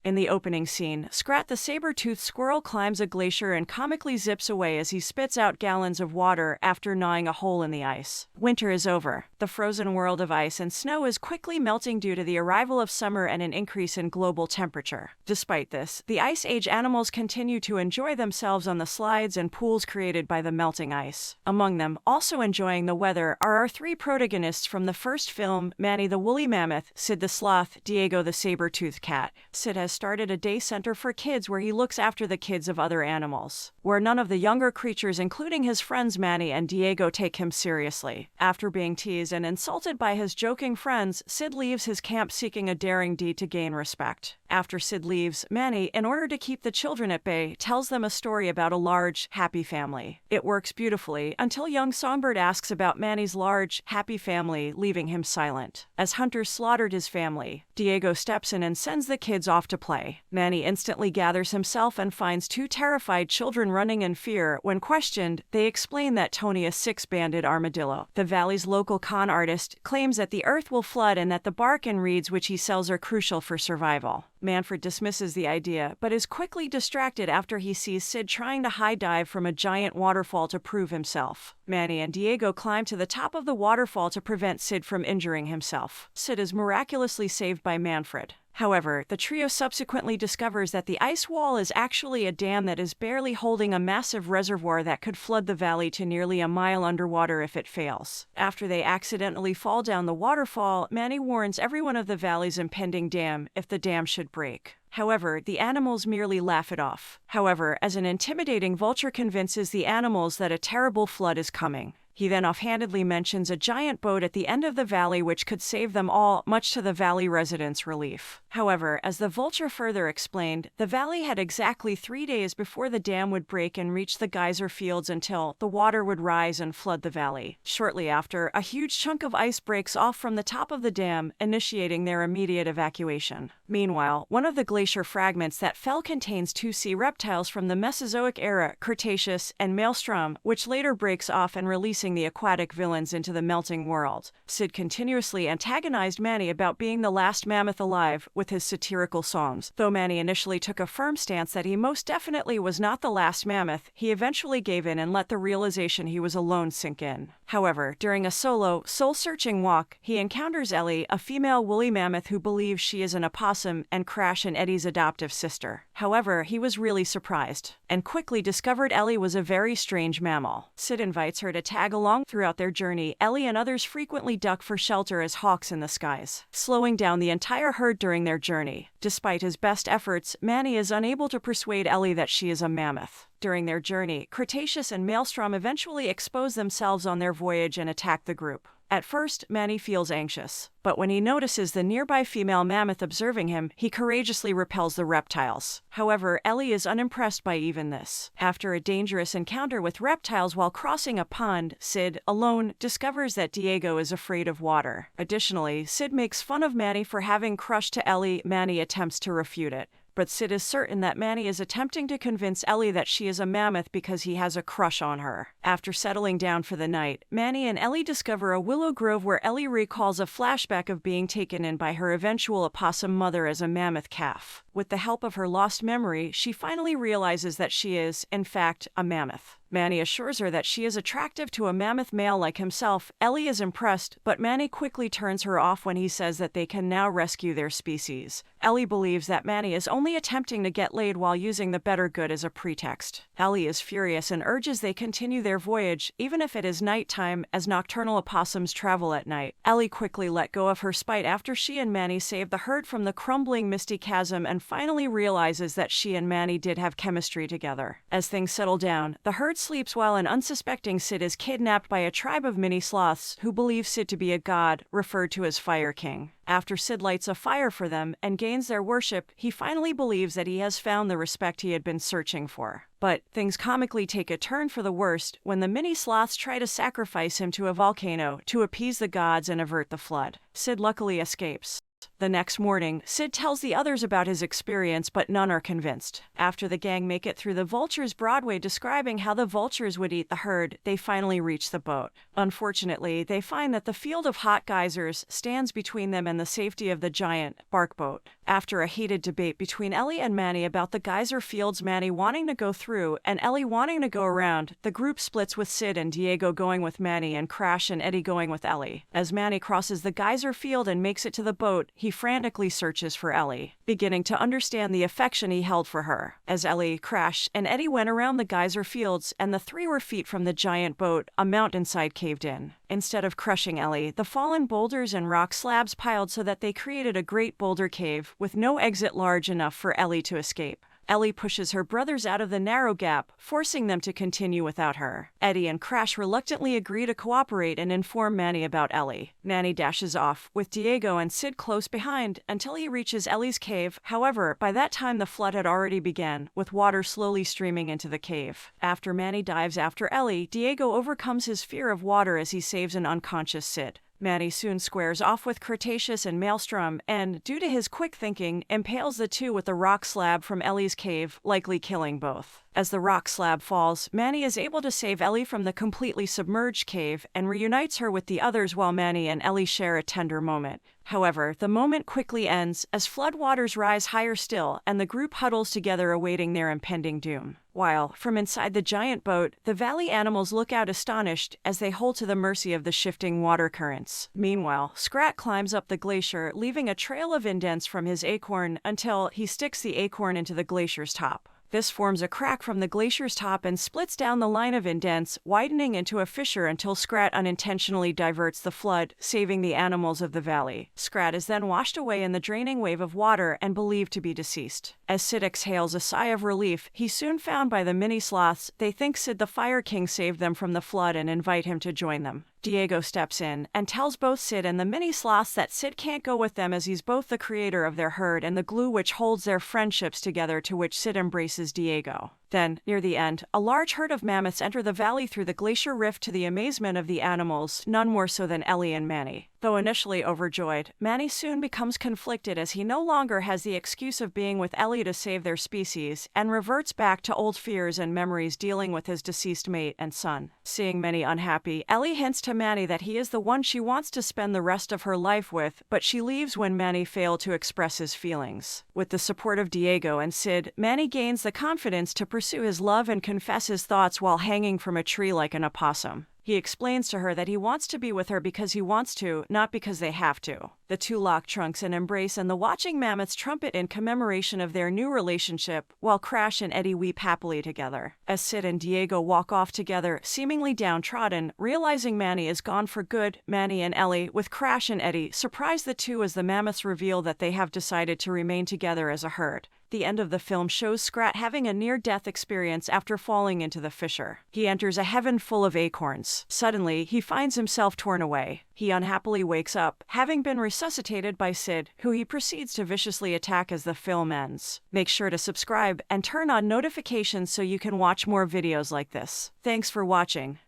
In the opening scene, Scrat the saber-toothed squirrel climbs a glacier and comically zips away as he spits out gallons of water after gnawing a hole in the ice. Winter is over. The frozen world of ice and snow is quickly melting due to the arrival of summer and an increase in global temperature. Despite this, the Ice Age animals continue to enjoy themselves on the slides and pools created by the melting ice. Among them, also enjoying the weather, are our three protagonists from the first film: Manny the woolly mammoth, Sid the sloth, Diego the saber-toothed cat. Sid has started a day center for kids where he looks after the kids of other animals, where none of the younger creatures, including his friends Manny and Diego, take him seriously. After being teased and insulted by his joking friends, Sid leaves his camp seeking a daring deed to gain respect. After Sid leaves, Manny, in order to keep the children at bay, tells them a story about a large, happy family. It works beautifully until young Songbird asks about Manny's large, happy family, leaving him silent. As hunters slaughtered his family, Diego steps in and sends the kids off to play. Manny instantly gathers himself and finds two terrified children running in fear. When questioned, they explain that Tony, a six-banded armadillo, the valley's local con artist, claims that the earth will flood and that the bark and reeds which he sells are crucial for survival. Manfred dismisses the idea, but is quickly distracted after he sees Sid trying to high dive from a giant waterfall to prove himself. Manny and Diego climb to the top of the waterfall to prevent Sid from injuring himself. Sid is miraculously saved by Manfred. However, the trio subsequently discovers that the ice wall is actually a dam that is barely holding a massive reservoir that could flood the valley to nearly a mile underwater if it fails. After they accidentally fall down the waterfall, Manny warns everyone of the valley's impending dam if the dam should break. However, the animals merely laugh it off. However, as an intimidating vulture convinces the animals that a terrible flood is coming. He then offhandedly mentions a giant boat at the end of the valley which could save them all, much to the valley residents' relief. However, as the vulture further explained, the valley had exactly 3 days before the dam would break and reach the geyser fields until the water would rise and flood the valley. Shortly after, a huge chunk of ice breaks off from the top of the dam, initiating their immediate evacuation. Meanwhile, one of the glacier fragments that fell contains two sea reptiles from the Mesozoic era, Cretaceous and Maelstrom, which later breaks off and releases the aquatic villains into the melting world. Sid continuously antagonized Manny about being the last mammoth alive with his satirical songs. Though Manny initially took a firm stance that he most definitely was not the last mammoth, he eventually gave in and let the realization he was alone sink in. However, during a solo, soul-searching walk, he encounters Ellie, a female woolly mammoth who believes she is an opossum and Crash and Eddie's adoptive sister. However, he was really surprised, and quickly discovered Ellie was a very strange mammal. Sid invites her to tag along throughout their journey. Ellie and others frequently duck for shelter as hawks in the skies, slowing down the entire herd during their journey. Despite his best efforts, Manny is unable to persuade Ellie that she is a mammoth. During their journey, Cretaceous and Maelstrom eventually expose themselves on their voyage and attack the group. At first, Manny feels anxious, but when he notices the nearby female mammoth observing him, he courageously repels the reptiles. However, Ellie is unimpressed by even this. After a dangerous encounter with reptiles while crossing a pond, Sid, alone, discovers that Diego is afraid of water. Additionally, Sid makes fun of Manny for having crush to Ellie. Manny attempts to refute it, but Sid is certain that Manny is attempting to convince Ellie that she is a mammoth because he has a crush on her. After settling down for the night, Manny and Ellie discover a willow grove where Ellie recalls a flashback of being taken in by her eventual opossum mother as a mammoth calf. With the help of her lost memory, she finally realizes that she is, in fact, a mammoth. Manny assures her that she is attractive to a mammoth male like himself. Ellie is impressed, but Manny quickly turns her off when he says that they can now rescue their species. Ellie believes that Manny is only attempting to get laid while using the better good as a pretext. Ellie is furious and urges they continue their voyage, even if it is nighttime, as nocturnal opossums travel at night. Ellie quickly let go of her spite after she and Manny save the herd from the crumbling misty chasm and finally realizes that she and Manny did have chemistry together. As things settle down, the herd sleeps while an unsuspecting Sid is kidnapped by a tribe of mini sloths who believe Sid to be a god, referred to as Fire King. After Sid lights a fire for them and gains their worship, he finally believes that he has found the respect he had been searching for. But things comically take a turn for the worst when the mini sloths try to sacrifice him to a volcano to appease the gods and avert the flood. Sid luckily escapes. The next morning, Sid tells the others about his experience, but none are convinced. After the gang make it through the vultures' Broadway describing how the vultures would eat the herd, they finally reach the boat. Unfortunately, they find that the field of hot geysers stands between them and the safety of the giant bark boat. After a heated debate between Ellie and Manny about the geyser fields, Manny wanting to go through and Ellie wanting to go around, the group splits with Sid and Diego going with Manny and Crash and Eddie going with Ellie. As Manny crosses the geyser field and makes it to the boat, he frantically searches for Ellie, beginning to understand the affection he held for her. As Ellie, Crash, and Eddie went around the geyser fields and the three were feet from the giant boat, a mountainside caved in. Instead of crushing Ellie, the fallen boulders and rock slabs piled so that they created a great boulder cave with no exit large enough for Ellie to escape. Ellie pushes her brothers out of the narrow gap, forcing them to continue without her. Eddie and Crash reluctantly agree to cooperate and inform Manny about Ellie. Manny dashes off, with Diego and Sid close behind, until he reaches Ellie's cave. However, by that time the flood had already begun, with water slowly streaming into the cave. After Manny dives after Ellie, Diego overcomes his fear of water as he saves an unconscious Sid. Manny soon squares off with Cretaceous and Maelstrom and, due to his quick thinking, impales the two with a rock slab from Ellie's cave, likely killing both. As the rock slab falls, Manny is able to save Ellie from the completely submerged cave and reunites her with the others while Manny and Ellie share a tender moment. However, the moment quickly ends as floodwaters rise higher still and the group huddles together awaiting their impending doom. While, from inside the giant boat, the valley animals look out astonished as they hold to the mercy of the shifting water currents. Meanwhile, Scrat climbs up the glacier, leaving a trail of indents from his acorn until he sticks the acorn into the glacier's top. This forms a crack from the glacier's top and splits down the line of indents, widening into a fissure until Scrat unintentionally diverts the flood, saving the animals of the valley. Scrat is then washed away in the draining wave of water and believed to be deceased. As Sid exhales a sigh of relief, he's soon found by the mini-sloths. They think Sid the Fire King saved them from the flood and invite him to join them. Diego steps in and tells both Sid and the mini-sloths that Sid can't go with them as he's both the creator of their herd and the glue which holds their friendships together, to which Sid embraces Diego. Then, near the end, a large herd of mammoths enter the valley through the glacier rift to the amazement of the animals, none more so than Ellie and Manny. Though initially overjoyed, Manny soon becomes conflicted as he no longer has the excuse of being with Ellie to save their species, and reverts back to old fears and memories dealing with his deceased mate and son. Seeing Manny unhappy, Ellie hints to Manny that he is the one she wants to spend the rest of her life with, but she leaves when Manny failed to express his feelings. With the support of Diego and Sid, Manny gains the confidence to pursue his love and confess his thoughts while hanging from a tree like an opossum. He explains to her that he wants to be with her because he wants to, not because they have to. The two lock trunks and embrace, and the watching mammoths trumpet in commemoration of their new relationship, while Crash and Eddie weep happily together. As Sid and Diego walk off together, seemingly downtrodden, realizing Manny is gone for good, Manny and Ellie, with Crash and Eddie, surprise the two as the mammoths reveal that they have decided to remain together as a herd. The end of the film shows Scrat having a near-death experience after falling into the fissure. He enters a heaven full of acorns. Suddenly, he finds himself torn away. He unhappily wakes up, having been resuscitated by Sid, who he proceeds to viciously attack as the film ends. Make sure to subscribe and turn on notifications so you can watch more videos like this. Thanks for watching.